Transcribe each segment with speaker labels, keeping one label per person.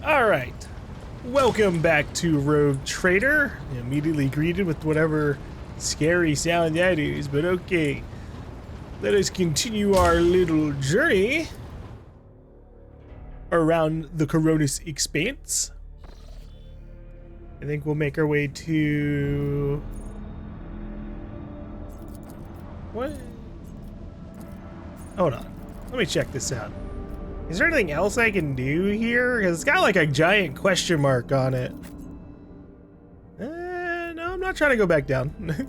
Speaker 1: Alright, welcome back to Rogue Trader. Immediately greeted with whatever scary sound that is, but okay. Let us continue our little journey around the Koronus Expanse. I think we'll make our way to... What? Hold on, let me check this out. Is there anything else I can do here? Because it's got like a giant question mark on it. No, I'm not trying to go back down.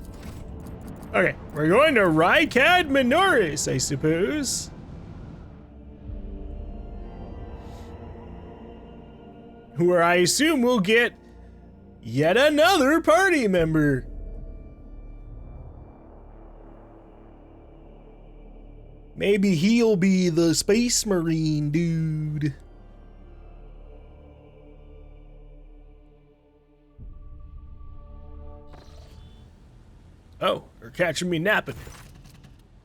Speaker 1: Okay, we're going to Rad Minoris, I suppose. Where I assume we'll get yet another party member. Maybe he'll be the Space Marine dude. Oh, you're catching me napping.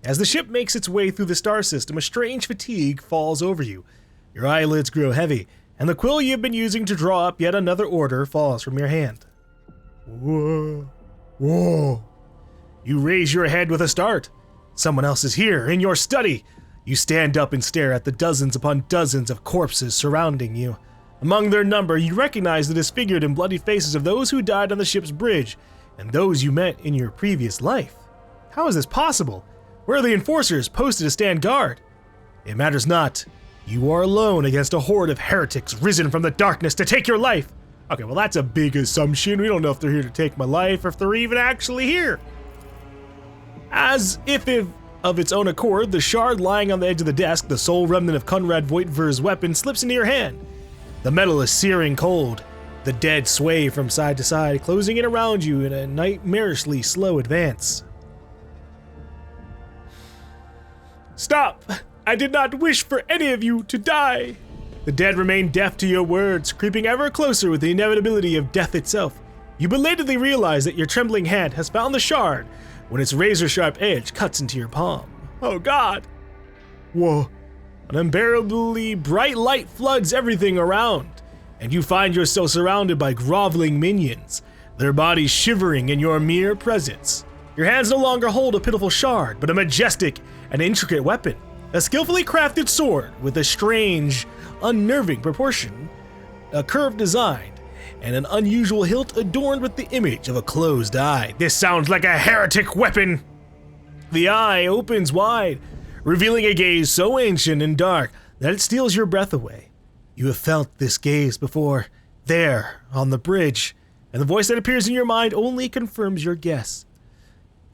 Speaker 1: As the ship makes its way through the star system, a strange fatigue falls over you. Your eyelids grow heavy, and the quill you've been using to draw up yet another order falls from your hand. Whoa. Whoa. You raise your head with a start. Someone else is here, in your study. You stand up and stare at the dozens upon dozens of corpses surrounding you. Among their number, you recognize the disfigured and bloody faces of those who died on the ship's bridge, and those you met in your previous life. How is this possible? Where are the enforcers posted to stand guard? It matters not. You are alone against a horde of heretics risen from the darkness to take your life. Okay, well that's a big assumption. We don't know if they're here to take my life or if they're even actually here. As if of its own accord, the shard lying on the edge of the desk, the sole remnant of Conrad Voigtver's weapon, slips into your hand. The metal is searing cold. The dead sway from side to side, closing in around you in a nightmarishly slow advance. Stop! I did not wish for any of you to die! The dead remain deaf to your words, creeping ever closer with the inevitability of death itself. You belatedly realize that your trembling hand has found the shard when its razor-sharp edge cuts into your palm. Oh God! Whoa. An unbearably bright light floods everything around, and you find yourself surrounded by groveling minions, their bodies shivering in your mere presence. Your hands no longer hold a pitiful shard, but a majestic and intricate weapon. A skillfully crafted sword with a strange, unnerving proportion, a curved design, and an unusual hilt adorned with the image of a closed eye. This sounds like a heretic weapon! The eye opens wide, revealing a gaze so ancient and dark that it steals your breath away. You have felt this gaze before, there, on the bridge, and the voice that appears in your mind only confirms your guess.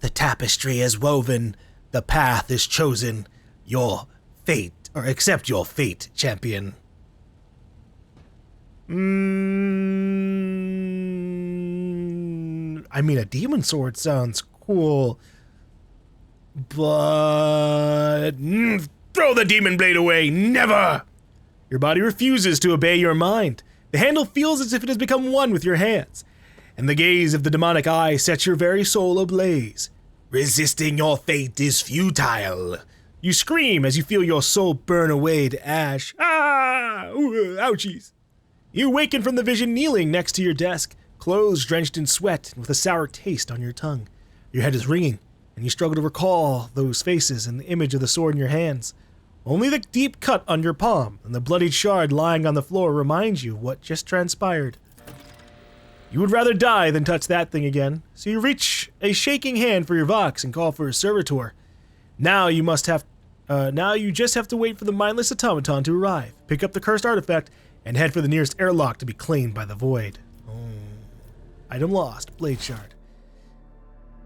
Speaker 1: The tapestry is woven, the path is chosen, your fate, or accept your fate, champion. I mean, a demon sword sounds cool, but throw the demon blade away, never! Your body refuses to obey your mind. The handle feels as if it has become one with your hands, and the gaze of the demonic eye sets your very soul ablaze. Resisting your fate is futile. You scream as you feel your soul burn away to ash. Ah! Ooh, ouchies. You awaken from the vision kneeling next to your desk, clothes drenched in sweat and with a sour taste on your tongue. Your head is ringing, and you struggle to recall those faces and the image of the sword in your hands. Only the deep cut on your palm and the bloodied shard lying on the floor remind you of what just transpired. You would rather die than touch that thing again, so you reach a shaking hand for your Vox and call for a servitor. Now you just have to wait for the mindless automaton to arrive, pick up the cursed artifact, and head for the nearest airlock to be claimed by the void. Item lost, blade shard.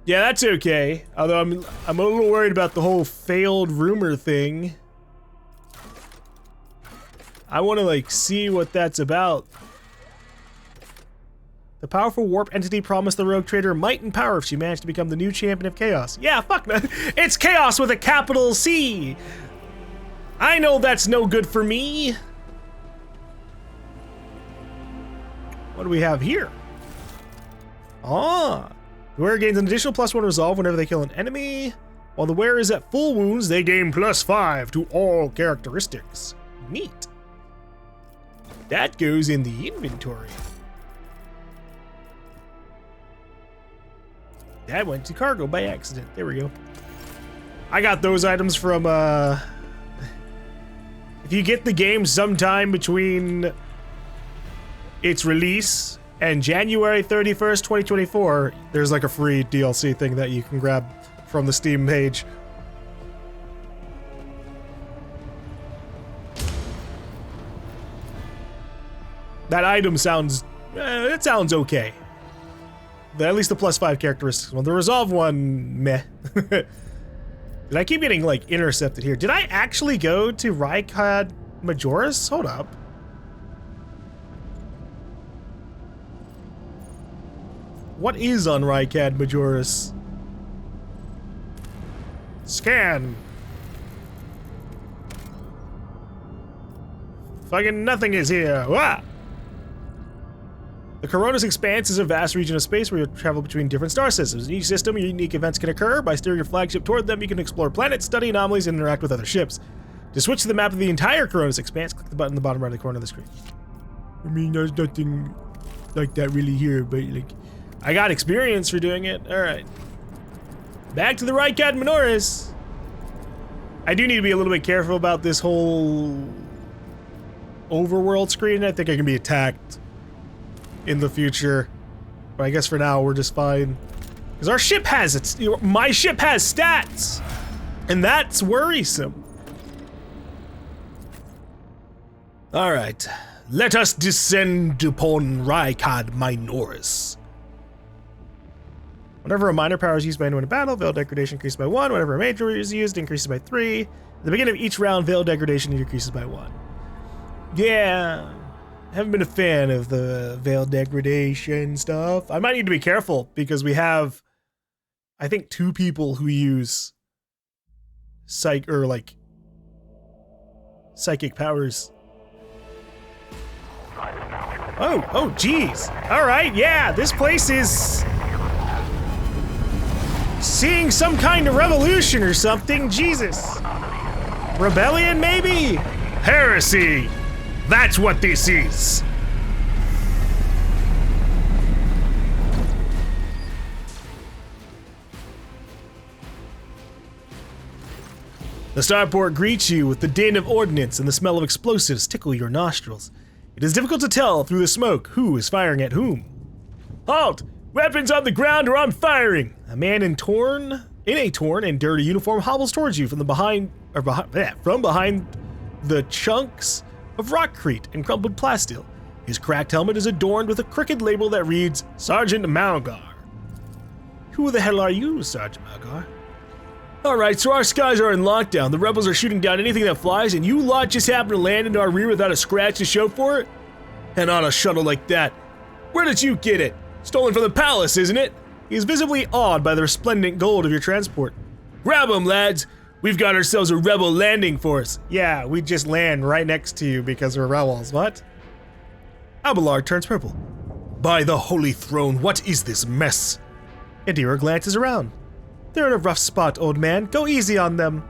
Speaker 1: Yeah, that's okay. Although I'm a little worried about the whole failed rumor thing. I want to like see what that's about. The powerful warp entity promised the rogue trader might and power if she managed to become the new champion of chaos. Yeah, fuck no. It's chaos with a capital C. I know that's no good for me. What do we have here? Ah, the wearer gains an additional +1 resolve whenever they kill an enemy. While the wearer is at full wounds, they gain +5 to all characteristics. Neat. That goes in the inventory. That went to cargo by accident. There we go. I got those items from, if you get the game sometime between its release and January 31st, 2024, there's like a free DLC thing that you can grab from the Steam page. That item sounds, it sounds okay. At least the +5 characteristics one. The resolve one, meh. Did I keep getting like intercepted here? Did I actually go to Rad Minoris? Hold up. What is on Rad Minoris? Scan. Fucking nothing is here. Wah! The Koronus Expanse is a vast region of space where you travel between different star systems. In each system, unique events can occur. By steering your flagship toward them, you can explore planets, study anomalies, and interact with other ships. To switch to the map of the entire Koronus Expanse, click the button in the bottom right of the corner of the screen. I mean, there's nothing like that really here, but like, I got experience for doing it. All right. Back to the Rad Minoris. I do need to be a little bit careful about this whole overworld screen. I think I can be attacked in the future, but I guess for now we're just fine. Because our ship has its, my ship has stats, and that's worrisome. All right, let us descend upon Rad Minoris. Whenever a minor power is used by anyone in battle, veil degradation increases by 1. Whenever a major is used, it increases by 3. At the beginning of each round, veil degradation decreases by 1. Yeah. Haven't been a fan of the veil degradation stuff. I might need to be careful because we have, I think, 2 people who use psychic powers. Oh, geez. All right, yeah, this place is seeing some kind of revolution or something. Jesus. Rebellion, maybe? Heresy. That's what this is! The Starport greets you with the din of ordnance and the smell of explosives tickle your nostrils. It is difficult to tell through the smoke who is firing at whom. Halt! Weapons on the ground or I'm firing! A man in a torn and dirty uniform hobbles towards you from behind the chunks of rockcrete and crumpled plasteel. His cracked helmet is adorned with a crooked label that reads, Sergeant Malgar. Who the hell are you, Sergeant Malgar? Alright, so our skies are in lockdown. The rebels are shooting down anything that flies, and you lot just happen to land into our rear without a scratch to show for it? And on a shuttle like that. Where did you get it? Stolen from the palace, isn't it? He is visibly awed by the resplendent gold of your transport. Grab him, lads! We've got ourselves a rebel landing force. Yeah, we just land right next to you because we're rebels. What? Abelard turns purple. By the Holy Throne, what is this mess? Adira glances around. They're in a rough spot, old man. Go easy on them.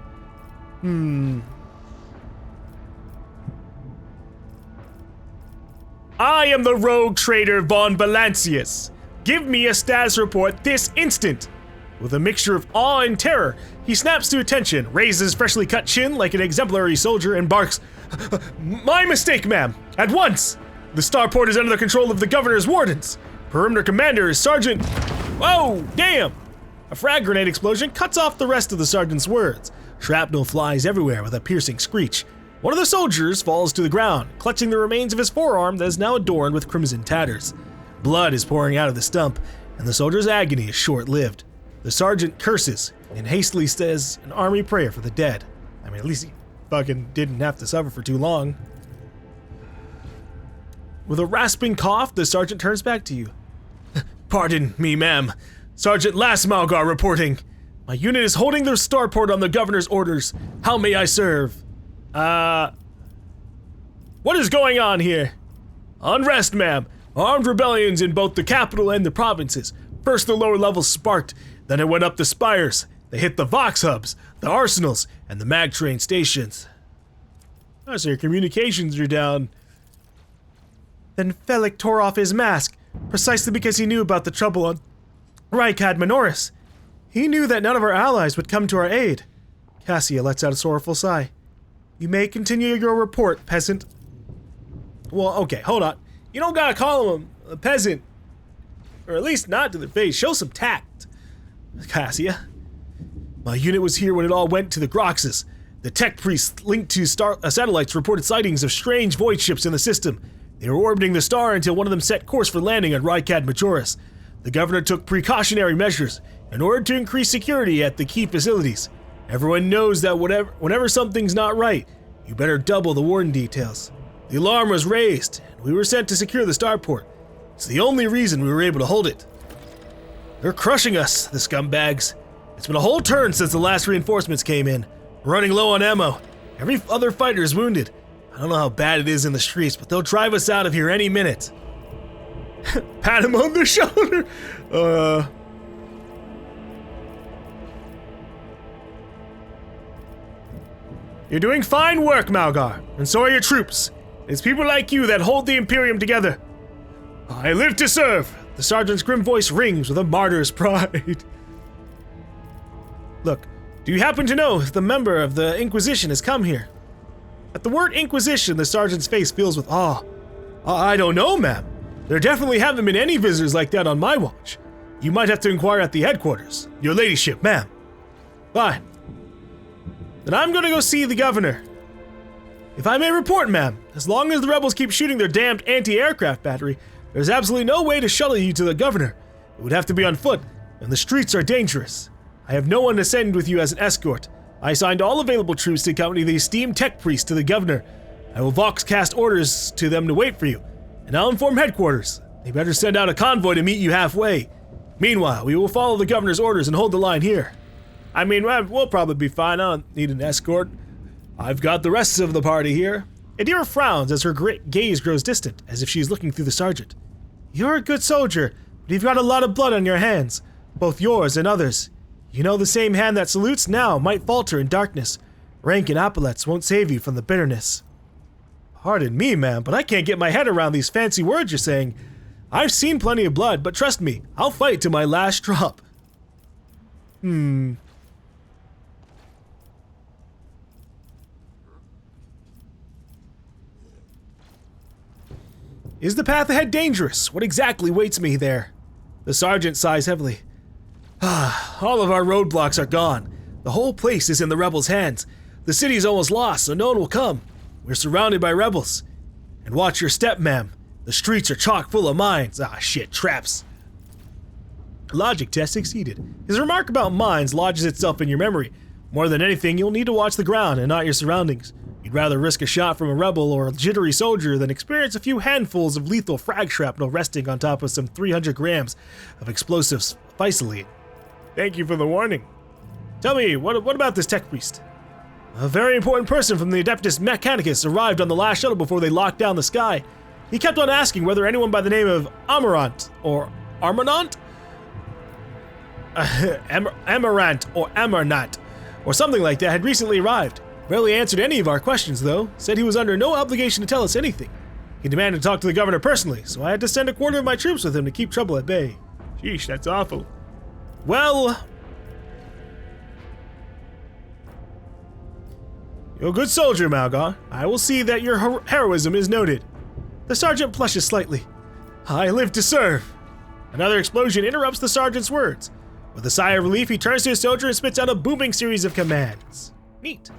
Speaker 1: I am the rogue trader Von Valancius. Give me a status report this instant. With a mixture of awe and terror, he snaps to attention, raises his freshly cut chin like an exemplary soldier, and barks, My mistake, ma'am! At once! The Starport is under the control of the Governor's wardens. Perimeter commander is Sergeant... Whoa! Damn! A frag grenade explosion cuts off the rest of the sergeant's words. Shrapnel flies everywhere with a piercing screech. One of the soldiers falls to the ground, clutching the remains of his forearm that is now adorned with crimson tatters. Blood is pouring out of the stump, and the soldier's agony is short-lived. The sergeant curses and hastily says an army prayer for the dead. I mean, at least he fucking didn't have to suffer for too long. With a rasping cough, the sergeant turns back to you. Pardon me, ma'am. Sergeant Lasmalgar reporting. My unit is holding their starport on the governor's orders. How may I serve? What is going on here? Unrest, ma'am. Armed rebellions in both the capital and the provinces. First the lower levels sparked, then it went up the spires. They hit the Vox hubs, the arsenals, and the mag train stations. Oh, so your communications are down. Then Felix tore off his mask, precisely because he knew about the trouble on Rad Minoris. He knew that none of our allies would come to our aid. Cassia lets out a sorrowful sigh. You may continue your report, peasant. Well, okay, hold on. You don't gotta call him a peasant. Or at least not to their face. Show some tact, Cassia. My unit was here when it all went to the Groxes. The tech priests linked to satellites reported sightings of strange void ships in the system. They were orbiting the star until one of them set course for landing on Rad Minoris. The governor took precautionary measures in order to increase security at the key facilities. Everyone knows that whenever something's not right, you better double the warden details. The alarm was raised, and we were sent to secure the Starport. It's the only reason we were able to hold it. They're crushing us, the scumbags. It's been a whole turn since the last reinforcements came in. We're running low on ammo. Every other fighter is wounded. I don't know how bad it is in the streets, but they'll drive us out of here any minute. Pat him on the shoulder. You're doing fine work, Malgar, and so are your troops. It's people like you that hold the Imperium together. I live to serve. The sergeant's grim voice rings with a martyr's pride. Look, do you happen to know if the member of the Inquisition has come here? At the word Inquisition, the sergeant's face fills with awe. I don't know, ma'am. There definitely haven't been any visitors like that on my watch. You might have to inquire at the headquarters. Your ladyship, ma'am. Fine. Then I'm gonna go see the governor. If I may report, ma'am, as long as the rebels keep shooting their damned anti-aircraft battery, there's absolutely no way to shuttle you to the governor. It would have to be on foot, and the streets are dangerous. I have no one to send with you as an escort. I assigned all available troops to accompany the esteemed tech priest to the governor. I will voxcast orders to them to wait for you, and I'll inform headquarters. They better send out a convoy to meet you halfway. Meanwhile, we will follow the governor's orders and hold the line here. I mean, we'll probably be fine. I don't need an escort. I've got the rest of the party here. Adira frowns as her gaze grows distant, as if she's looking through the sergeant. You're a good soldier, but you've got a lot of blood on your hands, both yours and others. You know the same hand that salutes now might falter in darkness. Rank and epaulets won't save you from the bitterness. Pardon me, ma'am, but I can't get my head around these fancy words you're saying. I've seen plenty of blood, but trust me, I'll fight to my last drop. Is the path ahead dangerous? What exactly waits me there? The sergeant sighs heavily. All of our roadblocks are gone. The whole place is in the rebels' hands. The city's almost lost, so no one will come. We're surrounded by rebels. And watch your step, ma'am. The streets are chock full of mines. Shit, traps. Logic test succeeded. His remark about mines lodges itself in your memory. More than anything, you'll need to watch the ground and not your surroundings. You'd rather risk a shot from a rebel or a jittery soldier than experience a few handfuls of lethal frag shrapnel resting on top of some 300 grams of explosives Physaline. Thank you for the warning. Tell me, what about this tech priest? A very important person from the Adeptus Mechanicus arrived on the last shuttle before they locked down the sky. He kept on asking whether anyone by the name of Amarant or Armanant? Amarant or Amarnat or something like that had recently arrived. Rarely answered any of our questions, though. Said he was under no obligation to tell us anything. He demanded to talk to the governor personally, so I had to send a quarter of my troops with him to keep trouble at bay. Sheesh, that's awful. Well, you're a good soldier, Malgar. I will see that your heroism is noted. The sergeant blushes slightly. I live to serve. Another explosion interrupts the sergeant's words. With a sigh of relief, he turns to his soldier and spits out a booming series of commands. Neat.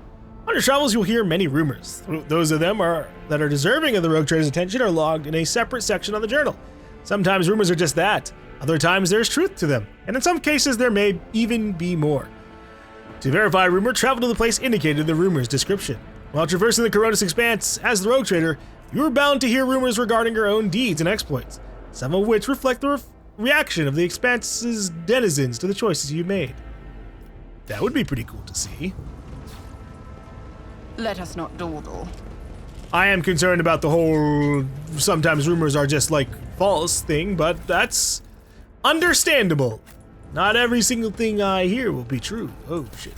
Speaker 1: On your travels, you'll hear many rumors. Those of them that are deserving of the rogue trader's attention are logged in a separate section on the journal. Sometimes rumors are just that. Other times there's truth to them, and in some cases there may even be more. To verify a rumor, travel to the place indicated in the rumor's description. While traversing the Koronus Expanse as the rogue trader, you are bound to hear rumors regarding your own deeds and exploits, some of which reflect the reaction of the Expanse's denizens to the choices you made. That would be pretty cool to see.
Speaker 2: Let us not dawdle.
Speaker 1: I am concerned about the whole sometimes rumors are just like false thing, but that's understandable. Not every single thing I hear will be true. Oh shit.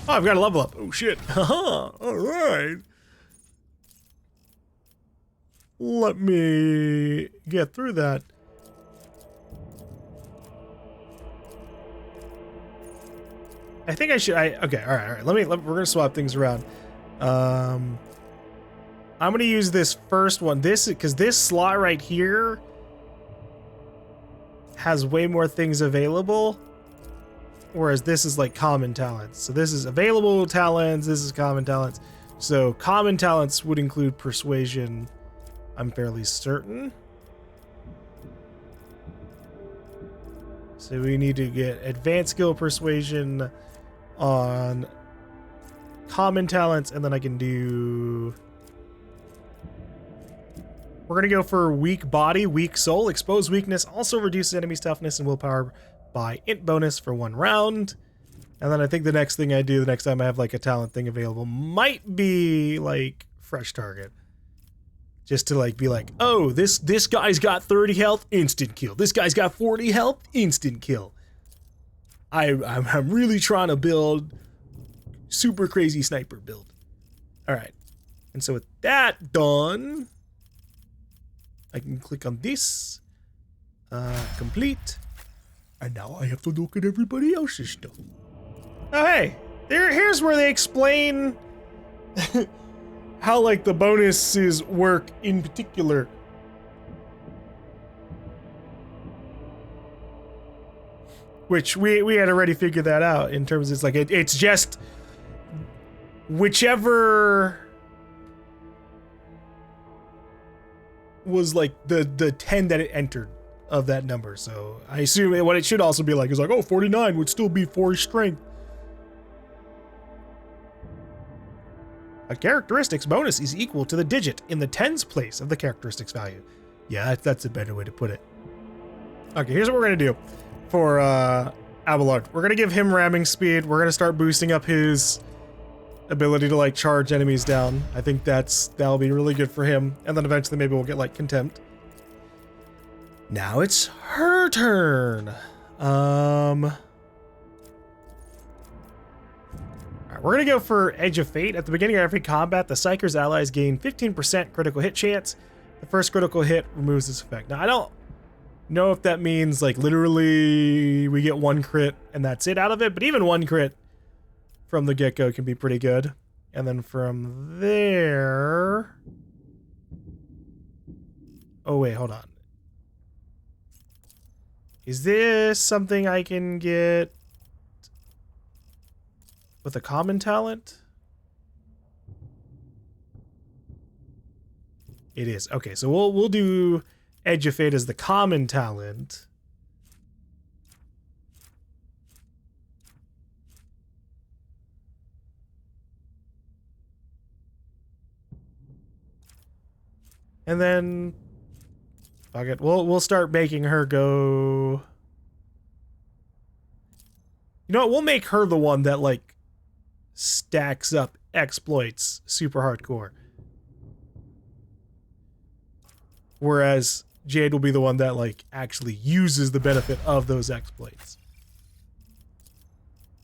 Speaker 1: Oh, I've got a level up. Oh, shit. Haha. All right. Let me get through that. I think I should. Okay. All right. We're gonna swap things around. I'm gonna use this first one. Because this slot right here has way more things available, whereas this is like common talents. So this is available talents. This is common talents. So common talents would include persuasion. I'm fairly certain. So we need to get advanced skill persuasion on common talents, and then I can do... We're going to go for weak body, weak soul. Exposed weakness also reduces enemy's toughness and willpower by int bonus for 1 round. And then I think the next thing I do the next time I have like a talent thing available might be like fresh target. Just to like be like, oh, this guy's got 30 health, instant kill. This guy's got 40 health, instant kill. I'm really trying to build super crazy sniper build. All right. And so with that done, I can click on this, complete. And now I have to look at everybody else's stuff. Oh, hey, here's where they explain how like the bonuses work in particular. Which we had already figured that out in terms of it's like it's just whichever was like the 10 that it entered of that number. So I assume what it should also be like is like, oh, 49 would still be 4 strength. A characteristics bonus is equal to the digit in the tens place of the characteristics value. Yeah, that's a better way to put it. Okay, here's what we're gonna do for Abelard. We're gonna give him ramming speed. We're gonna start boosting up his ability to like charge enemies down. I think that'll be really good for him. And then eventually maybe we'll get like contempt. Now it's her turn. We're going to go for Edge of Fate. At the beginning of every combat, the Psyker's allies gain 15% critical hit chance. The first critical hit removes this effect. Now, I don't know if that means, like, literally we get 1 crit and that's it out of it, but even 1 crit from the get-go can be pretty good. And then from there... Oh, wait, hold on. Is this something I can get with a common talent? It is. Okay, so we'll do Edge of Fate as the common talent. And then fuck it. We'll start making her go. You know what? We'll make her the one that like stacks up exploits super hardcore. Whereas Jade will be the one that like actually uses the benefit of those exploits.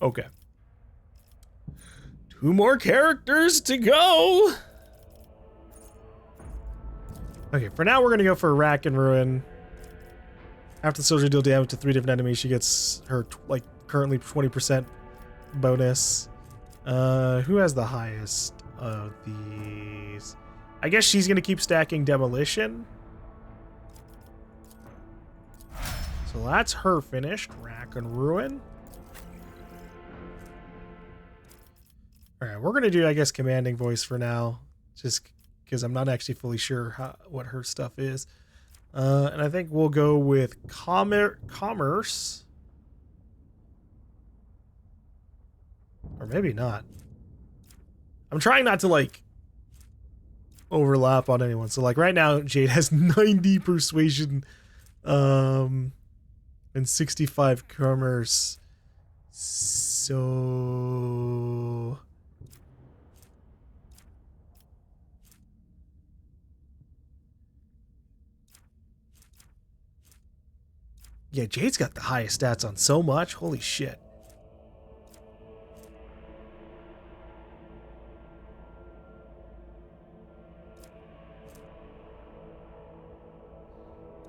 Speaker 1: Okay. 2 more characters to go. Okay, for now we're gonna go for Rack and Ruin. After the soldier deal damage to 3 different enemies, she gets her like currently 20% bonus. Who has the highest of these? I guess she's gonna keep stacking demolition. So that's her finished. Rack and Ruin. Alright, we're gonna do, I guess, commanding voice for now. Just because I'm not actually fully sure what her stuff is. And I think we'll go with commerce. Or maybe not. I'm trying not to, like, overlap on anyone. So, like, right now, Jade has 90 persuasion and 65 commerce. So... yeah, Jade's got the highest stats on so much. Holy shit.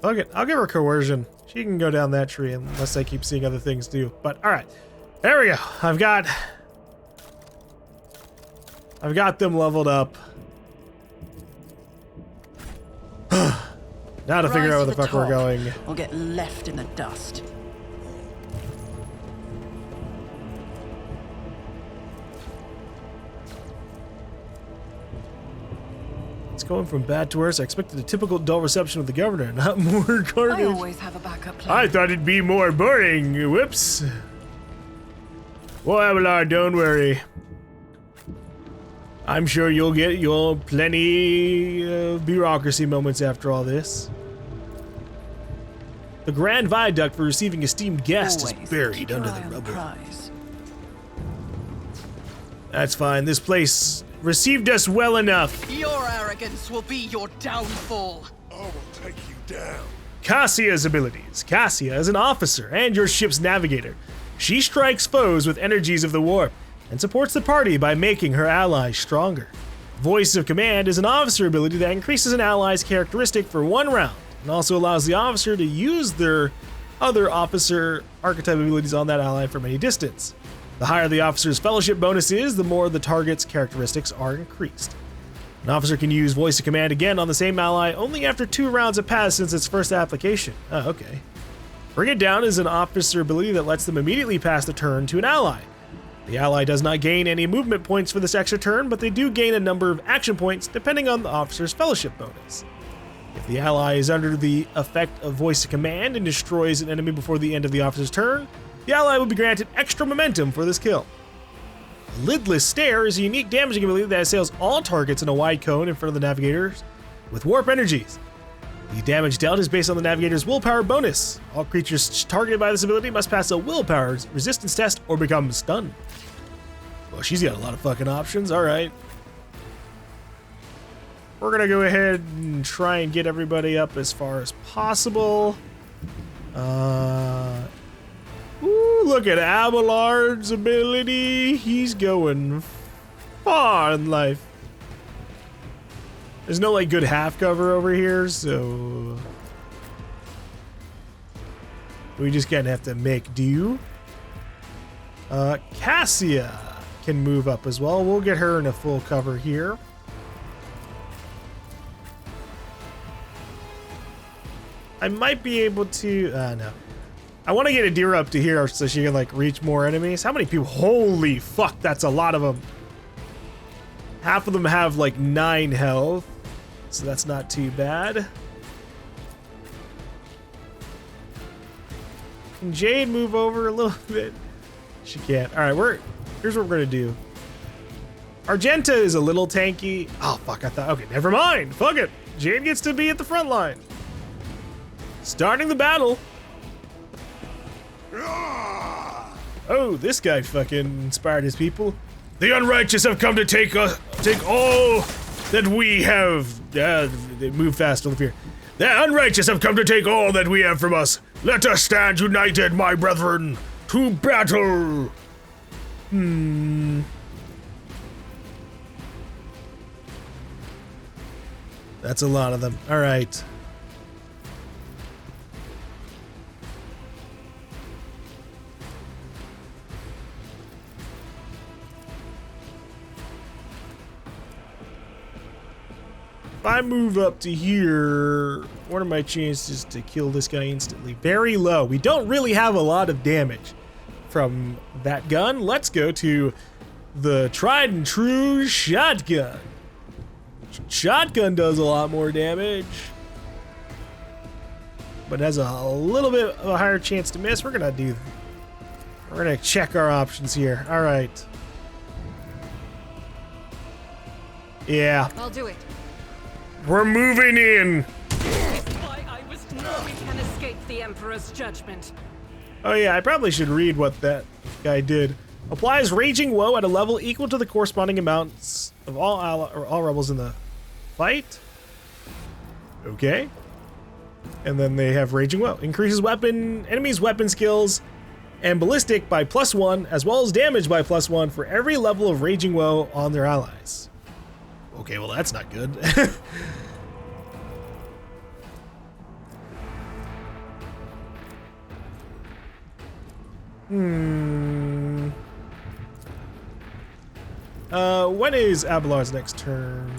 Speaker 1: Fuck it. I'll give her coercion. She can go down that tree unless I keep seeing other things too. But all right, there we go. I've got them leveled up. Now to figure out where the fuck we're going.
Speaker 2: Or get left in the dust.
Speaker 1: It's going from bad to worse. I expected a typical dull reception with the governor, not more carnage.
Speaker 2: I always have a backup plan.
Speaker 1: I thought it'd be more boring. Whoops. Well, Abelard, don't worry. I'm sure you'll get your plenty of bureaucracy moments after all this. The grand viaduct for receiving esteemed guests is buried under the rubble.
Speaker 2: Prize.
Speaker 1: That's fine. This place received us well enough.
Speaker 2: Your arrogance will be your downfall.
Speaker 3: I will take you down.
Speaker 1: Cassia's abilities. Cassia is an officer and your ship's navigator. She strikes foes with energies of the warp and supports the party by making her allies stronger. Voice of Command is an officer ability that increases an ally's characteristic for 1 round and also allows the officer to use their other officer archetype abilities on that ally from any distance. The higher the officer's fellowship bonus is, the more the target's characteristics are increased. An officer can use Voice of Command again on the same ally only after 2 rounds have passed since its first application. Oh, okay. Bring It Down is an officer ability that lets them immediately pass the turn to an ally. The ally does not gain any movement points for this extra turn, but they do gain a number of action points depending on the officer's fellowship bonus. If the ally is under the effect of Voice of Command and destroys an enemy before the end of the officer's turn, the ally will be granted extra momentum for this kill. Lidless Stare is a unique damaging ability that assails all targets in a wide cone in front of the navigators with warp energies. The damage dealt is based on the navigator's willpower bonus. All creatures targeted by this ability must pass a willpower resistance test or become stunned. Well, she's got a lot of fucking options. All right. We're gonna go ahead and try and get everybody up as far as possible. Ooh, look at Abelard's ability. He's going far in life. There's no like good half cover over here, so we just kind of have to make do. Cassia can move up as well. We'll get her in a full cover here. I might be able to, no. I want to get Adira up to here so she can like reach more enemies. How many people? Holy fuck, that's a lot of them. Half of them have like 9 health, so that's not too bad. Can Jade move over a little bit? She can't. All right, here's what we're gonna do. Argenta is a little tanky. Oh fuck, I thought, okay, never mind. Fuck it. Jade gets to be at the front line. Starting the battle. Oh, this guy fucking inspired his people. The unrighteous have come to take all that we have. They move fast over here. The unrighteous have come to take all that we have from us. Let us stand united, my brethren, to battle. That's a lot of them. All right. If I move up to here, what are my chances to kill this guy instantly? Very low. We don't really have a lot of damage from that gun. Let's go to the tried and true shotgun. Shotgun does a lot more damage, but has a little bit of a higher chance to miss. We're gonna check our options here. All right. Yeah.
Speaker 4: I'll do it.
Speaker 1: We're moving in.
Speaker 4: Why I was no we can escape the Emperor's judgment.
Speaker 1: Oh yeah, I probably should read what that guy did. Applies Raging Woe at a level equal to the corresponding amounts of all rebels in the fight. Okay. And then they have Raging Woe. Increases enemies' weapon skills and ballistic by +1, as well as damage by +1 for every level of Raging Woe on their allies. Okay, well that's not good. When is Abelard's next turn?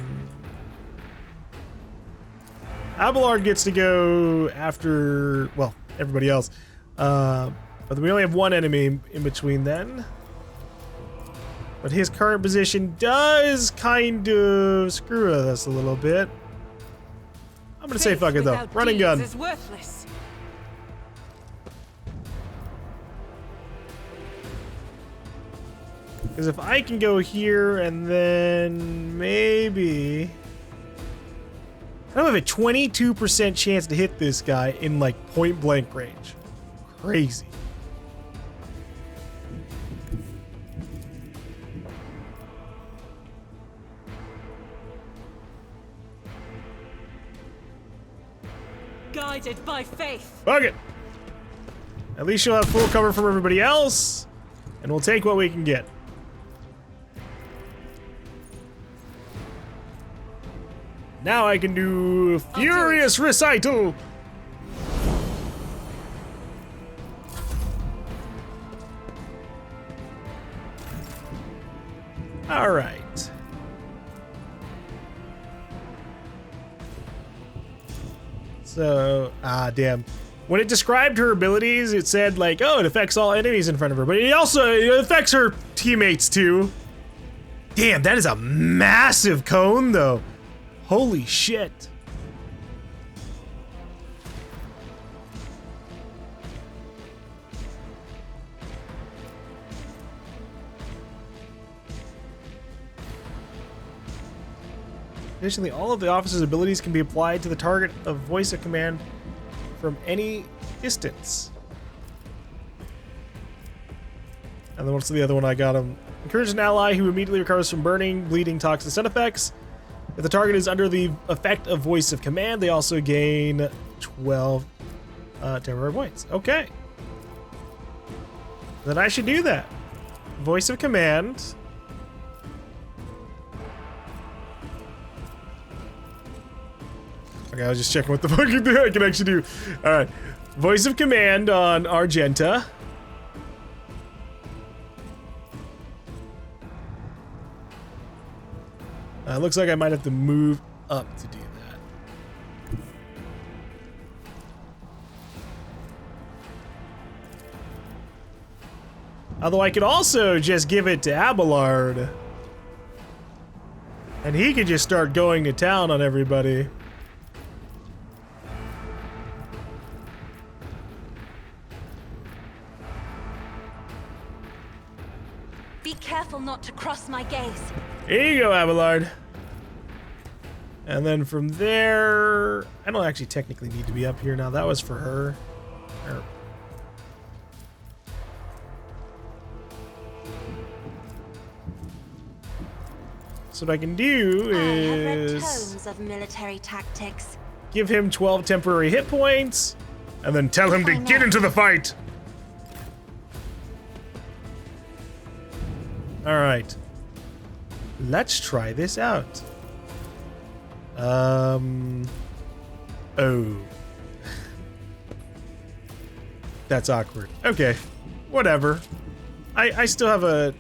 Speaker 1: Abelard gets to go after, well, everybody else. But we only have one enemy in between then. But his current position does kind of screw us a little bit. I'm gonna say fuck it though. Running gun.
Speaker 4: Is worthless.
Speaker 1: Because if I can go here and then maybe... I have a 22% chance to hit this guy in like point blank range. Crazy.
Speaker 4: Guided by faith.
Speaker 1: Fuck it. At least you'll have full cover from everybody else, and we'll take what we can get. Now I can do Furious Recital. All right. So, damn. When it described her abilities, it said like, oh, it affects all enemies in front of her, but it affects her teammates too. Damn, that is a massive cone though. Holy shit. Additionally, all of the officer's abilities can be applied to the target of voice of command from any distance. And then what's the other one I got him? Encourage an ally who immediately recovers from burning, bleeding, toxic stun effects. If the target is under the effect of voice of command, they also gain 12 temporary points. Okay. Then I should do that. Voice of command. Okay, I was just checking what the fuck I can actually do. Alright. Voice of command on Argenta. Looks like I might have to move up to do that. Although I could also just give it to Abelard. And he could just start going to town on everybody.
Speaker 5: Be careful not to cross my gaze.
Speaker 1: Here you go, Abelard. And then from there, I don't actually technically need to be up here now. That was for her. So what I can do
Speaker 5: I have read
Speaker 1: is
Speaker 5: tomes of military tactics.
Speaker 1: give him 12 temporary hit points, and then tell him to get into the fight. All right. Let's try this out. Oh. That's awkward. Okay. Whatever. I still have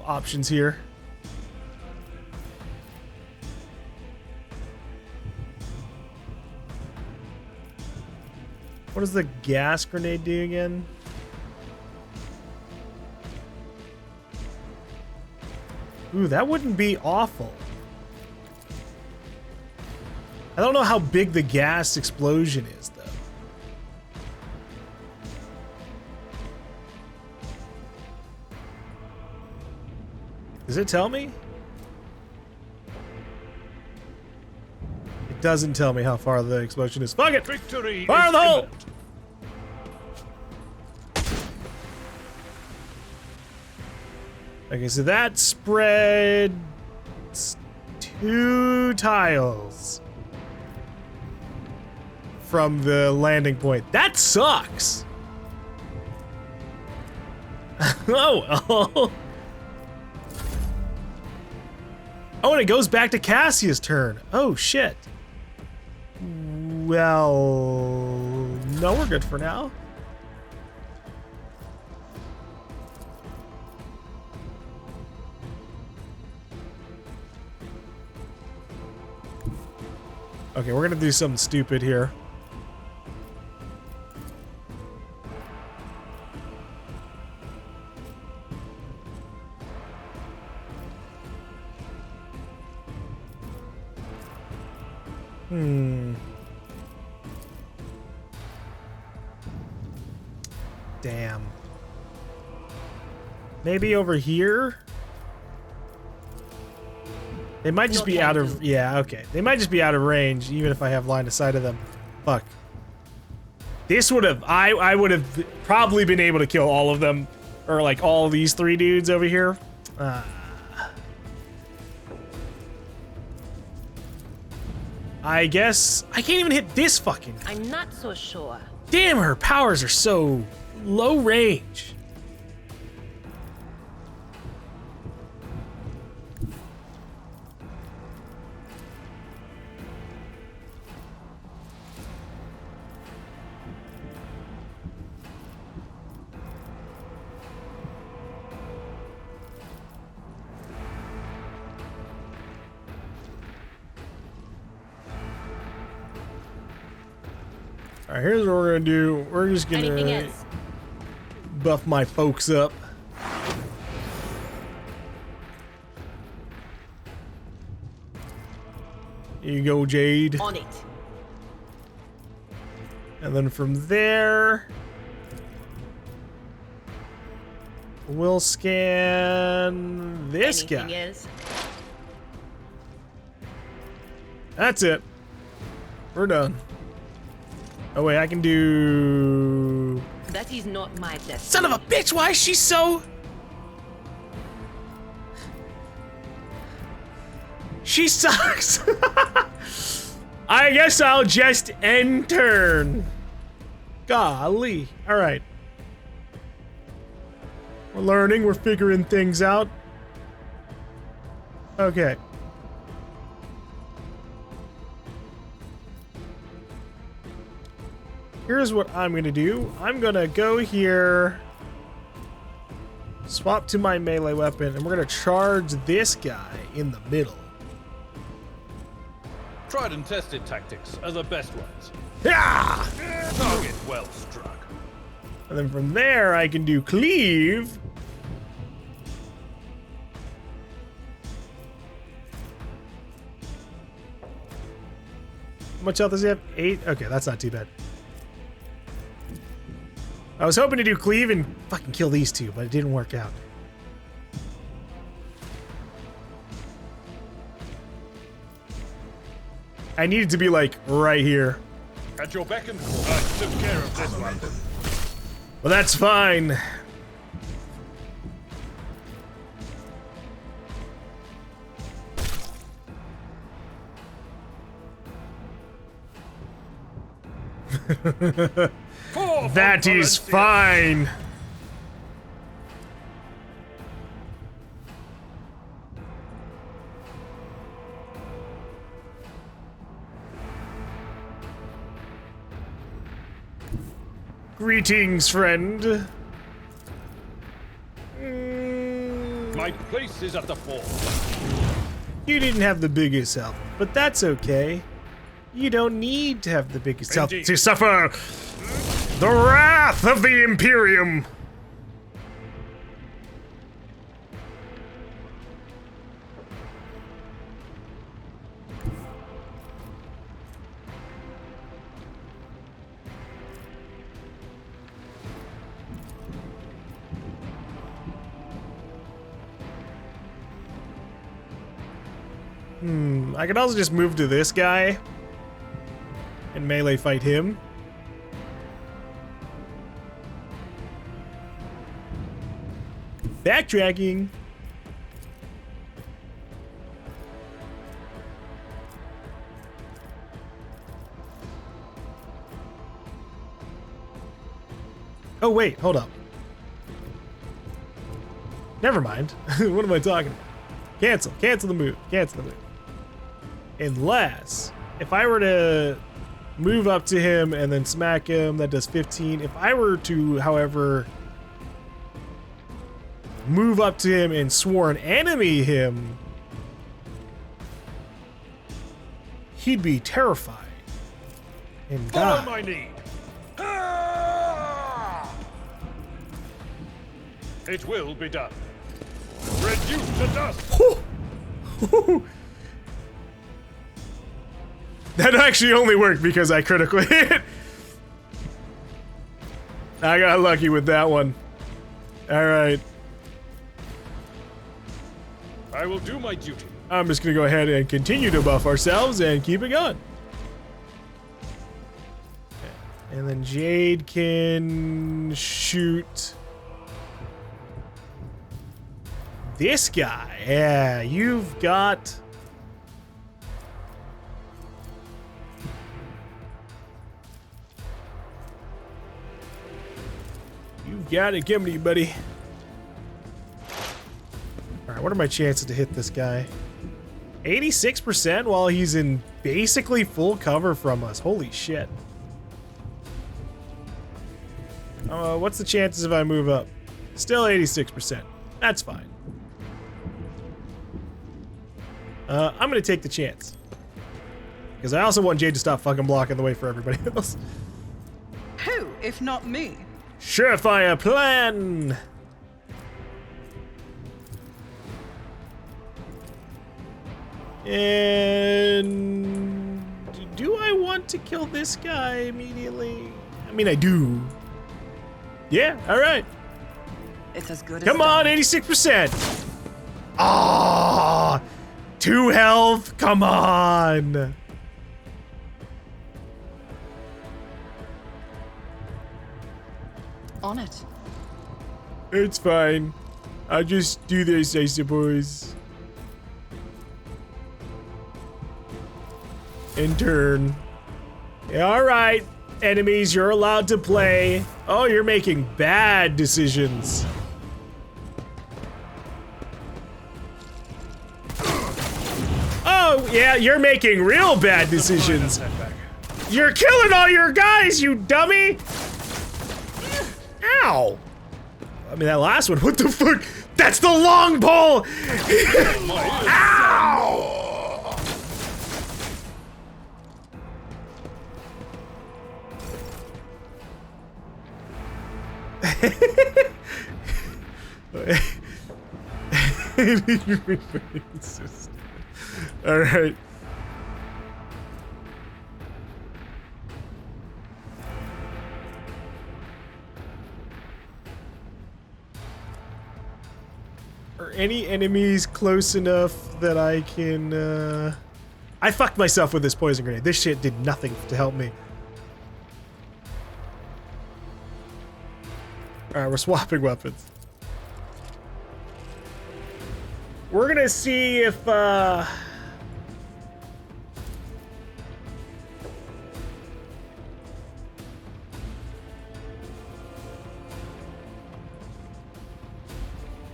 Speaker 1: options here. What does the gas grenade do again? Ooh, that wouldn't be awful. I don't know how big the gas explosion is, though. Does it tell me? It doesn't tell me how far the explosion is. Fuck it!
Speaker 3: Victory
Speaker 1: Fire
Speaker 3: is
Speaker 1: the hole!
Speaker 3: imminent.
Speaker 1: Okay, so that spread 2 tiles from the landing point. That sucks. Oh. Oh, and it goes back to Cassia's turn. Oh, shit. Well, no, we're good for now. Okay, we're gonna do something stupid here. Damn. Maybe over here? They might just be out of... Yeah, okay. They might just be out of range, even if I have line of sight of them. Fuck. This would have... I would have probably been able to kill all of them. Or, like, all these 3 dudes over here. I guess... I can't even hit this fucking...
Speaker 6: I'm not so sure.
Speaker 1: Damn, her powers are so low range. All right, here's what we're gonna do. We're just gonna buff my folks up. Here you go, Jade.
Speaker 6: On it.
Speaker 1: And then from there, we'll scan this
Speaker 6: Anything
Speaker 1: guy.
Speaker 6: else?
Speaker 1: That's it. We're done. Oh wait, I can do...
Speaker 6: That is not my destiny.
Speaker 1: Son of a bitch, why is she so... She sucks. I guess I'll just end turn. Golly. All right. We're learning, we're figuring things out. Okay. Here's what I'm gonna do. I'm gonna go here, swap to my melee weapon, and we're gonna charge this guy in the middle.
Speaker 7: Tried and tested tactics are the best ones.
Speaker 1: Yeah!
Speaker 7: Target well struck.
Speaker 1: And then from there, I can do cleave. How much health does he have? 8? Okay, that's not too bad. I was hoping to do cleave and fucking kill these two, but it didn't work out. I needed to be like right here.
Speaker 7: At your beck and call. I took care of this one.
Speaker 1: Well, that's fine. That is fine. Greetings, friend.
Speaker 7: My place is at the fort.
Speaker 1: You didn't have the biggest health, but that's okay. You don't need to have the biggest health to suffer the wrath of the Imperium. I could also just move to this guy and melee fight him. Backtracking. Oh wait, hold up. Never mind. What am I talking about? Cancel the move, cancel the move. Unless, if I were to move up to him and then smack him, that does 15. If I were to, however, move up to him and sworn enemy him, he'd be terrified and
Speaker 7: Follow
Speaker 1: die.
Speaker 7: my lead. It will be done. Reduced to dust.
Speaker 1: That actually only worked because I critically hit. I got lucky with that one. All right.
Speaker 7: I will do my duty.
Speaker 1: I'm just gonna go ahead and continue to buff ourselves and keep it going. Okay. And then Jade can shoot this guy. Yeah, you've got... You've got it. Give me, buddy. Alright, what are my chances to hit this guy? 86% while he's in basically full cover from us. Holy shit. What's the chances if I move up? Still 86%. That's fine. I'm gonna take the chance. Because I also want Jade to stop fucking blocking the way for everybody else.
Speaker 2: Who, if not me?
Speaker 1: Surefire plan! And do I want to kill this guy immediately? I mean, I do. Yeah, all right.
Speaker 2: It's as good as
Speaker 1: Come on, 86%. Ah, 2 health. Come on.
Speaker 2: on it.
Speaker 1: It's fine. I'll just do this, I suppose. In turn. Yeah, alright, enemies, you're allowed to play. Oh, you're making bad decisions. Oh, yeah, you're making real bad decisions. You're killing all your guys, you dummy! Ow! I mean, that last one, what the fuck? That's the long pole! Ow! All right. Are any enemies close enough that I can, I fucked myself with this poison grenade. This shit did nothing to help me. Alright, we're swapping weapons. We're gonna see if,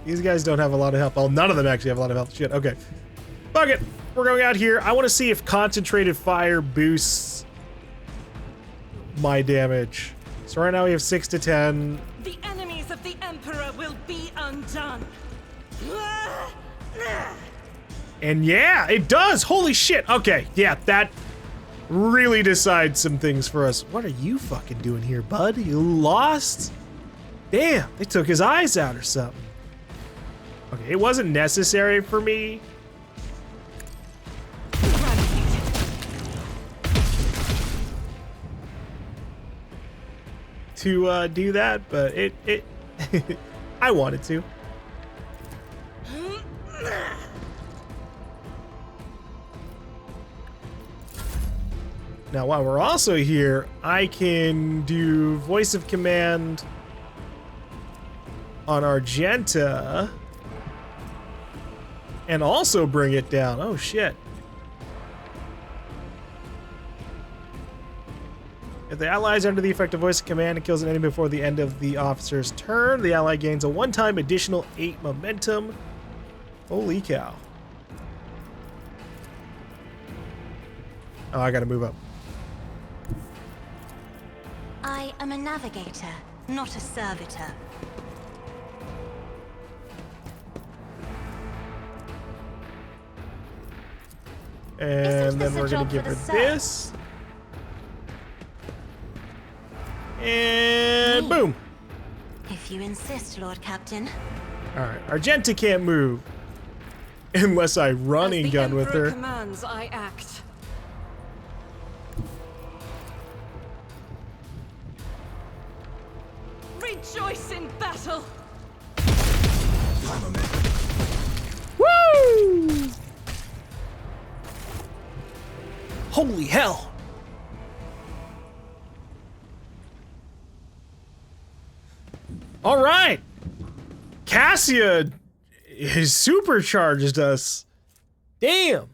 Speaker 1: these guys don't have a lot of health. Well, none of them actually have a lot of health. Shit, okay. Fuck it. We're going out here. I want to see if concentrated fire boosts my damage. So right now we have 6 to 10.
Speaker 4: The enemies of the Emperor will be undone.
Speaker 1: And yeah, it does. Holy shit. Okay, yeah, that really decides some things for us. What are you fucking doing here, bud? You lost? Damn, they took his eyes out or something. Okay, it wasn't necessary for me to do that, but it I wanted to. Now, while we're also here, I can do voice of command on Argenta and also bring it down. Oh, shit. If the ally is under the effect of voice of command and kills an enemy before the end of the officer's turn, the ally gains a one-time additional 8 momentum. Holy cow. Oh, I gotta move up.
Speaker 5: I am a navigator, not a servitor.
Speaker 1: And then
Speaker 5: this a
Speaker 1: we're gonna
Speaker 5: job
Speaker 1: give
Speaker 5: for
Speaker 1: her
Speaker 5: the Sir?
Speaker 1: this. And
Speaker 5: Me.
Speaker 1: boom.
Speaker 5: If you insist, Lord Captain.
Speaker 1: Alright, Argenta can't move. Unless I run and gun with her.
Speaker 4: Commands, I act. Rejoice in battle.
Speaker 1: Woo! Holy hell! All right, Cassia has supercharged us. Damn.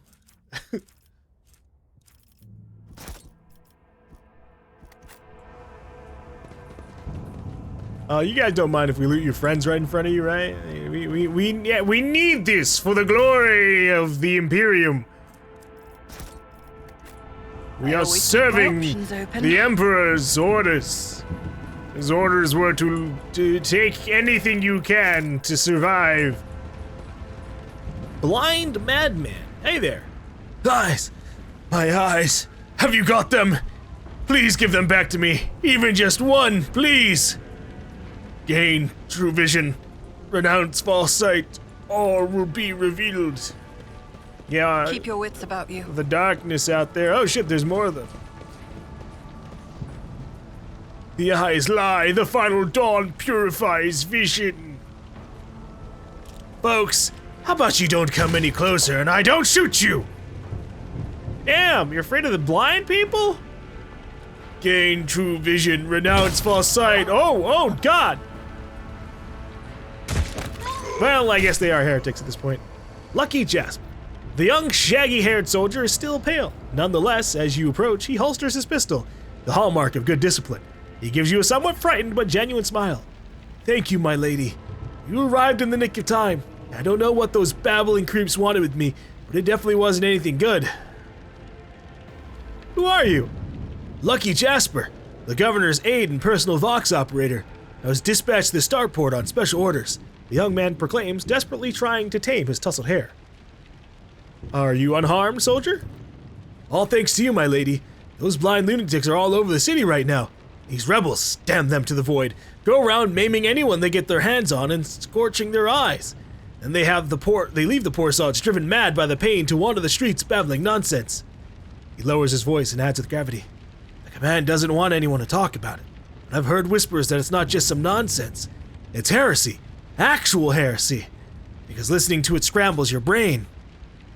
Speaker 1: You guys don't mind if we loot your friends right in front of you, right? We need this for the glory of the Imperium. We are serving the Emperor's orders. His orders were to take anything you can to survive. Blind madman. Hey there. Eyes. My eyes. Have you got them? Please give them back to me. Even just one, please. Gain true vision. Renounce false sight. All will be revealed. Yeah.
Speaker 2: Keep your wits about you.
Speaker 1: The darkness out there. Oh shit, there's more of them. The eyes lie. The final dawn purifies vision. Folks, how about you don't come any closer and I don't shoot you? Damn, you're afraid of the blind people? Gain true vision. Renounce false sight. Oh God. Well, I guess they are heretics at this point. Lucky Jasper. The young, shaggy-haired soldier is still pale. Nonetheless, as you approach, he holsters his pistol, the hallmark of good discipline. He gives you a somewhat frightened but genuine smile. Thank you, my lady. You arrived in the nick of time. I don't know what those babbling creeps wanted with me, but it definitely wasn't anything good. Who are you? Lucky Jasper, the governor's aide and personal Vox operator. I was dispatched to the Starport on special orders. The young man proclaims, desperately trying to tame his tousled hair. Are you unharmed, soldier? All thanks to you, my lady. Those blind lunatics are all over the city right now. These rebels, damn them to the void, go around maiming anyone they get their hands on and scorching their eyes. And they leave the poor sods driven mad by the pain to wander the streets babbling nonsense. He lowers his voice and adds with gravity. The command doesn't want anyone to talk about it. But I've heard whispers that it's not just some nonsense. It's heresy. Actual heresy. Because listening to it scrambles your brain.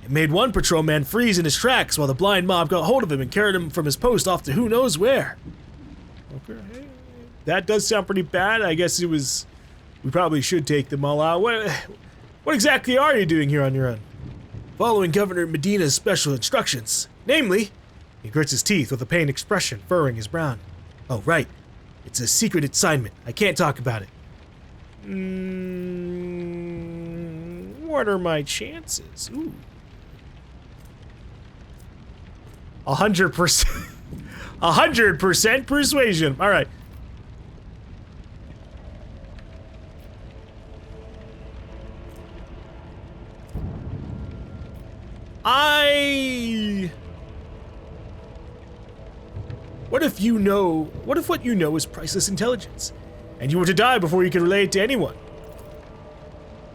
Speaker 1: It made one patrolman freeze in his tracks while the blind mob got hold of him and carried him from his post off to who knows where. Okay. That does sound pretty bad. I guess we probably should take them all out. What exactly are you doing here on your own? Following Governor Medina's special instructions. Namely, he grits his teeth with a pained expression furrowing his brow. Oh, right. It's a secret assignment. I can't talk about it. What are my chances? Ooh. 100%. 100% persuasion. All right. What if what you know is priceless intelligence, and you were to die before you could relay it to anyone?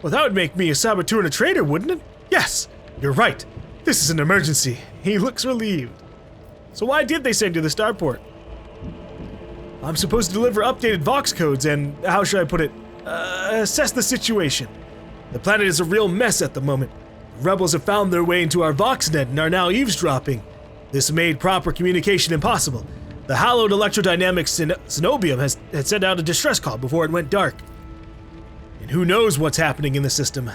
Speaker 1: Well, that would make me a saboteur and a traitor, wouldn't it? Yes, you're right. This is an emergency. He looks relieved. So why did they send you to the Starport? I'm supposed to deliver updated Vox codes and, how should I put it, assess the situation. The planet is a real mess at the moment. Rebels have found their way into our VoxNet and are now eavesdropping. This made proper communication impossible. The hallowed electrodynamic Cenobium had sent out a distress call before it went dark. And who knows what's happening in the system.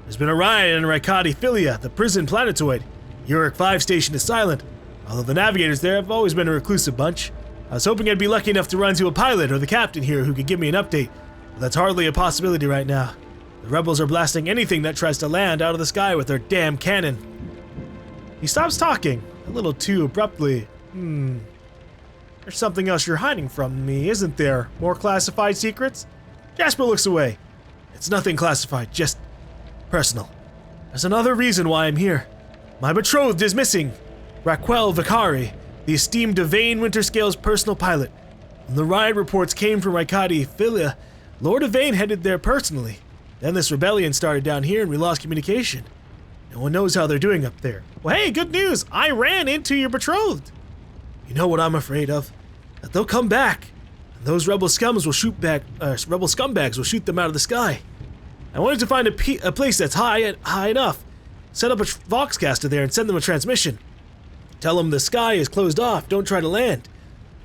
Speaker 1: There's been a riot in Rykati Philia, the prison planetoid. Uric 5 station is silent, although the navigators there have always been a reclusive bunch. I was hoping I'd be lucky enough to run into a pilot or the captain here who could give me an update, but that's hardly a possibility right now. The rebels are blasting anything that tries to land out of the sky with their damn cannon. He stops talking, a little too abruptly. There's something else you're hiding from me, isn't there? More classified secrets? Jasper looks away. It's nothing classified, just personal. There's another reason why I'm here. My betrothed is missing. Raquel Vicari, the esteemed Devane Winterscale's personal pilot. When the riot reports came from Raikadi Philia, Lord Devane headed there personally. Then this rebellion started down here and we lost communication. No one knows how they're doing up there. Well, hey, good news! I ran into your betrothed. You know what I'm afraid of? That they'll come back, and those rebel scumbags will shoot them out of the sky. I wanted to find a place that's high enough. Set up a Voxcaster there and send them a transmission. Tell them the sky is closed off, don't try to land.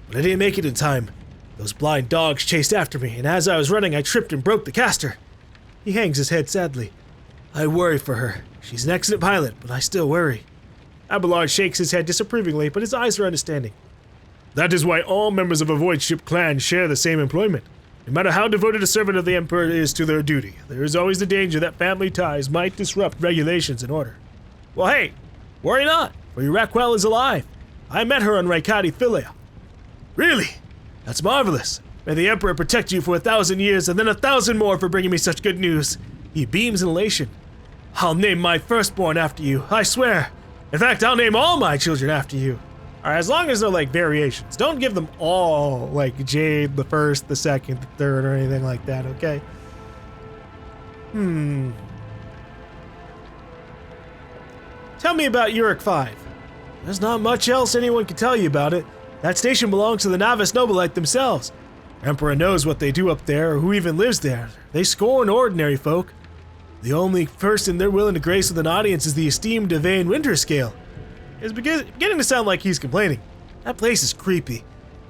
Speaker 1: But I didn't make it in time. Those blind dogs chased after me, and as I was running, I tripped and broke the caster. He hangs his head sadly. I worry for her. She's an excellent pilot, but I still worry. Abelard shakes his head disapprovingly, but his eyes are understanding. That is why all members of a Void Ship clan share the same employment. No matter how devoted a servant of the Emperor is to their duty, there is always the danger that family ties might disrupt regulations and order. Well, hey, worry not, for your Raquel is alive. I met her on Raikadi Philia. Really? That's marvelous. May the Emperor protect you for 1,000 years and then 1,000 more for bringing me such good news. He beams in elation. I'll name my firstborn after you, I swear. In fact, I'll name all my children after you. Alright, as long as they're like variations. Don't give them all like Jade the first, the second, the third, or anything like that, okay? Tell me about Uric 5. There's not much else anyone can tell you about it. That station belongs to the Navis Nobilite themselves. Emperor knows what they do up there, or who even lives there. They scorn ordinary folk. The only person they're willing to grace with an audience is the esteemed Devane Winterscale. It's beginning to sound like he's complaining. That place is creepy.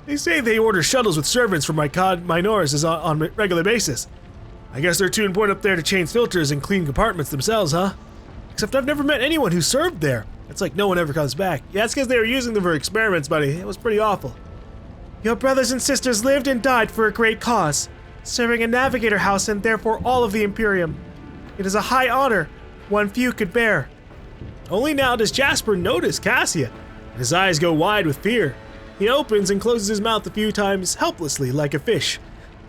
Speaker 1: They say they order shuttles with servants from Rad Minoris on a regular basis. I guess they're too important up there to change filters and clean compartments themselves, huh? Except I've never met anyone who served there. It's like no one ever comes back. Yeah, it's because they were using them for experiments, buddy. It was pretty awful. Your brothers and sisters lived and died for a great cause, serving a navigator house and therefore all of the Imperium. It is a high honor, one few could bear. Only now does Jasper notice Cassia, and his eyes go wide with fear. He opens and closes his mouth a few times helplessly like a fish,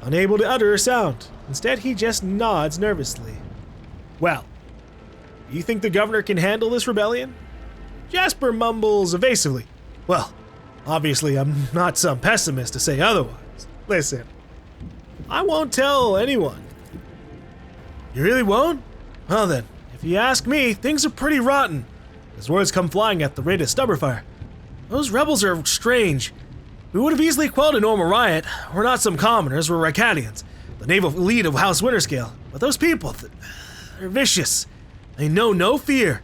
Speaker 1: unable to utter a sound. Instead, he just nods nervously. Well, do you think the governor can handle this rebellion? Jasper mumbles evasively. Well, obviously I'm not some pessimist to say otherwise. Listen, I won't tell anyone. You really won't? Well then, if you ask me, things are pretty rotten. As words come flying at the rate of stubberfire. Those rebels are strange. We would have easily quelled a normal riot. We're not some commoners, we're Raikadians, the naval elite of House Winterscale. But those people, they're vicious. They know no fear.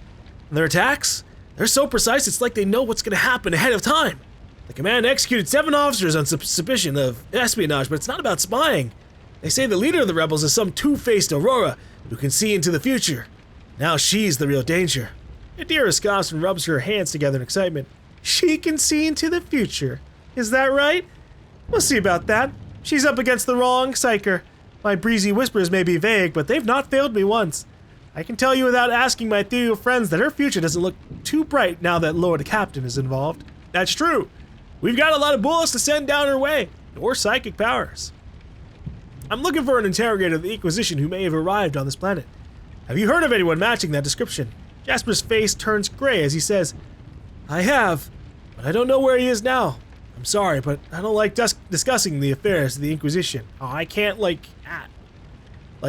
Speaker 1: And their attacks, they're so precise it's like they know what's gonna happen ahead of time. The command executed 7 officers on suspicion of espionage, but it's not about spying. They say the leader of the rebels is some two-faced Aurora who can see into the future. Now she's the real danger. Adira scoffs and rubs her hands together in excitement. She can see into the future. Is that right? We'll see about that. She's up against the wrong psyker. My breezy whispers may be vague, but they've not failed me once. I can tell you without asking my ethereal friends that her future doesn't look too bright now that Lord Captain is involved. That's true. We've got a lot of bullets to send down her way, or psychic powers. I'm looking for an interrogator of the Inquisition who may have arrived on this planet. Have you heard of anyone matching that description? Jasper's face turns gray as he says, I have, but I don't know where he is now. I'm sorry, but I don't like discussing the affairs of the Inquisition. Oh, I can't,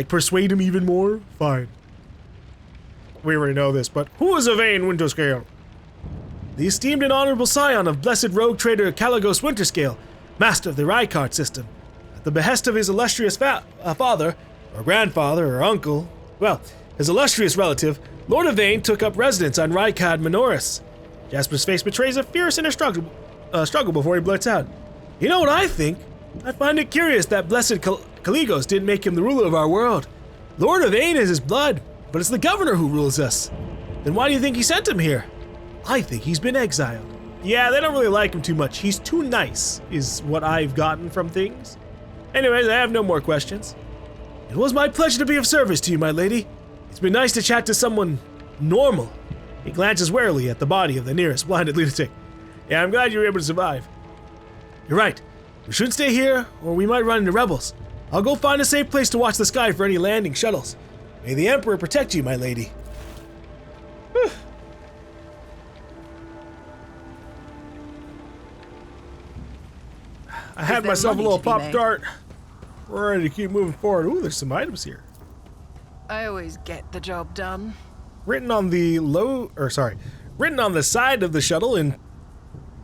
Speaker 1: persuade him even more? Fine. We already know this, but who is Devane Winterscale? The esteemed and honorable scion of blessed rogue trader Caligos Winterscale, master of the Rykart system. At the behest of his illustrious father, or grandfather, or uncle, well, his illustrious relative, Lord Devane took up residence on Rad Minoris. Jasper's face betrays a fierce inner struggle before he blurts out. You know what I think? I find it curious that blessed Caligos didn't make him the ruler of our world. Lord Devane is his blood, but it's the governor who rules us. Then why do you think he sent him here? I think he's been exiled. Yeah, they don't really like him too much. He's too nice, is what I've gotten from things. Anyways, I have no more questions. It was my pleasure to be of service to you, my lady. It's been nice to chat to someone normal. He glances warily at the body of the nearest blinded lunatic. Yeah, I'm glad you were able to survive. You're right. We shouldn't stay here, or we might run into rebels. I'll go find a safe place to watch the sky for any landing shuttles. May the Emperor protect you, my lady. had
Speaker 2: there
Speaker 1: myself a
Speaker 2: money
Speaker 1: little
Speaker 2: to be
Speaker 1: pop
Speaker 2: made?
Speaker 1: tart. We're ready to keep moving forward. Ooh, there's some items here.
Speaker 2: I always get the job done.
Speaker 1: Written on the written on the side of the shuttle in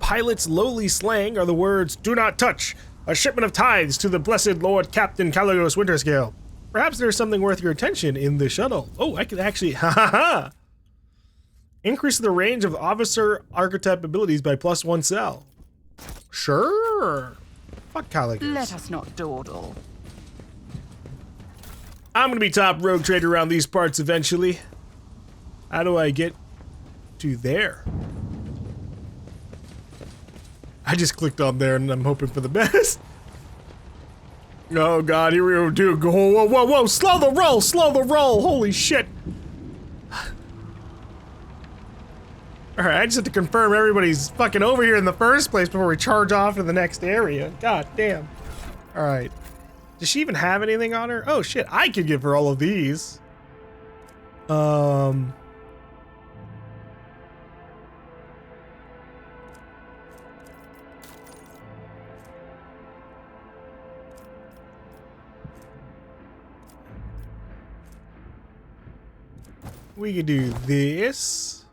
Speaker 1: pilot's lowly slang are the words, "Do not touch. A shipment of tithes to the blessed Lord Captain Caligos Winterscale." Perhaps there's something worth your attention in the shuttle. Oh, I could actually, ha ha ha! Increase the range of officer archetype abilities by +1 cell. Sure. Fuck Caligos.
Speaker 2: Let us not dawdle.
Speaker 1: I'm gonna be top rogue trader around these parts eventually. How do I get to there? I just clicked on there and I'm hoping for the best. Oh god, here we go, dude. Whoa, whoa, whoa, slow the roll, holy shit. Alright, I just have to confirm everybody's fucking over here in the first place before we charge off to the next area. God damn. Alright. Does she even have anything on her? Oh shit, I could give her all of these. We could do this.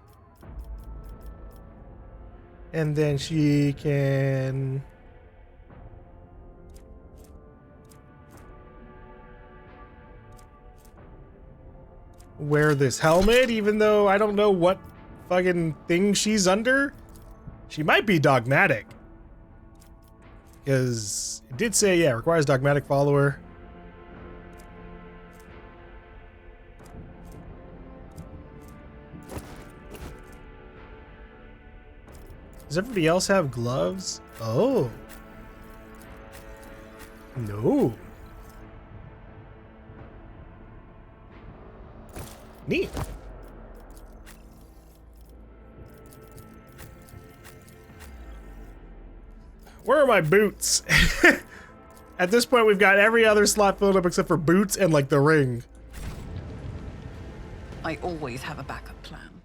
Speaker 1: And then she can... wear this helmet, even though I don't know what fucking thing she's under. She might be dogmatic. Because it did say, yeah, requires dogmatic follower. Does everybody else have gloves? Oh. No. Neat. Where are my boots? At this point, we've got every other slot filled up except for boots and like the ring.
Speaker 2: I always have a backup plan.